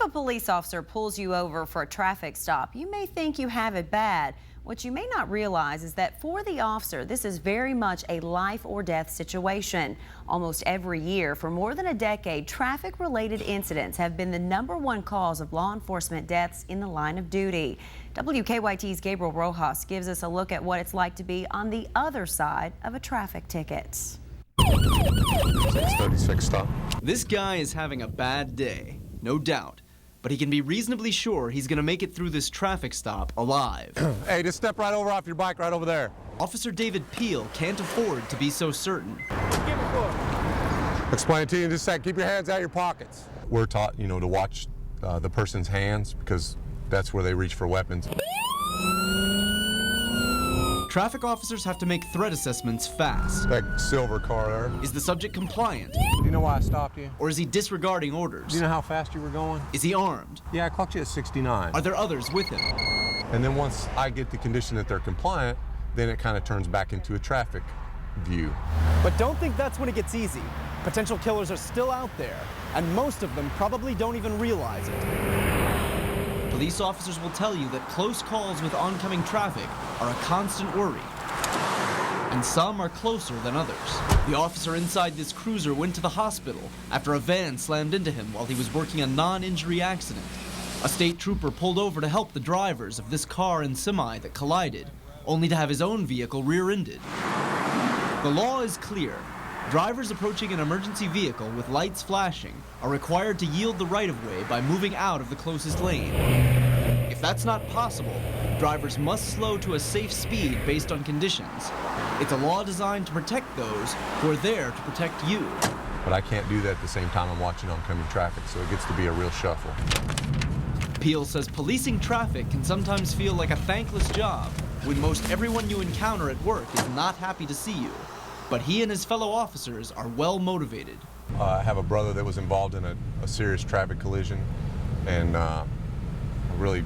a police officer pulls you over for a traffic stop, you may think you have it bad. What you may not realize is that for the officer, this is very much a life or death situation. Almost every year for more than a decade, traffic-related incidents have been the #1 cause of law enforcement deaths in the line of duty. WKYT's Gabriel Roxas gives us a look at what it's like to be on the other side of a traffic ticket. 636 stop. This guy is having a bad day, no doubt, but he can be reasonably sure he's going to make it through this traffic stop alive. Hey, just step right over off your bike right over there. Officer David Peel can't afford to be so certain. Explain it to you in just a sec. Keep your hands out of your pockets. We're taught, to watch the person's hands because that's where they reach for weapons. Traffic officers have to make threat assessments fast. That silver car there. Is the subject compliant? Do you know why I stopped you? Or is he disregarding orders? Do you know how fast you were going? Is he armed? Yeah, I clocked you at 69. Are there others with him? And then once I get the condition that they're compliant, then it kind of turns back into a traffic view. But don't think that's when it gets easy. Potential killers are still out there, and most of them probably don't even realize it. Police officers will tell you that close calls with oncoming traffic are a constant worry, and some are closer than others. The officer inside this cruiser went to the hospital after a van slammed into him while he was working a non-injury accident. A state trooper pulled over to help the drivers of this car and semi that collided, only to have his own vehicle rear-ended. The law is clear. Drivers approaching an emergency vehicle with lights flashing are required to yield the right-of-way by moving out of the closest lane. If that's not possible, drivers must slow to a safe speed based on conditions. It's a law designed to protect those who are there to protect you. But I can't do that at the same time I'm watching oncoming traffic, so it gets to be a real shuffle. Peel says policing traffic can sometimes feel like a thankless job when most everyone you encounter at work is not happy to see you. But he and his fellow officers are well motivated. I have a brother that was involved in a serious traffic collision, and really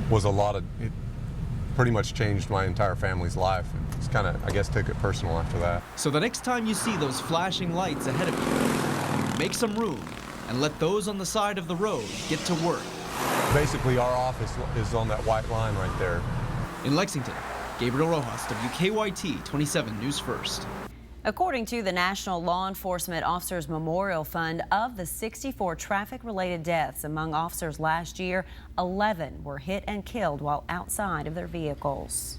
was it pretty much changed my entire family's life. It's kind of, I guess, took it personal after that. So the next time you see those flashing lights ahead of you, make some room and let those on the side of the road get to work. Basically, our office is on that white line right there. In Lexington, Gabriel Roxas, WKYT 27 News First. According to the National Law Enforcement Officers Memorial Fund, of the 64 traffic-related deaths among officers last year, 11 were hit and killed while outside of their vehicles.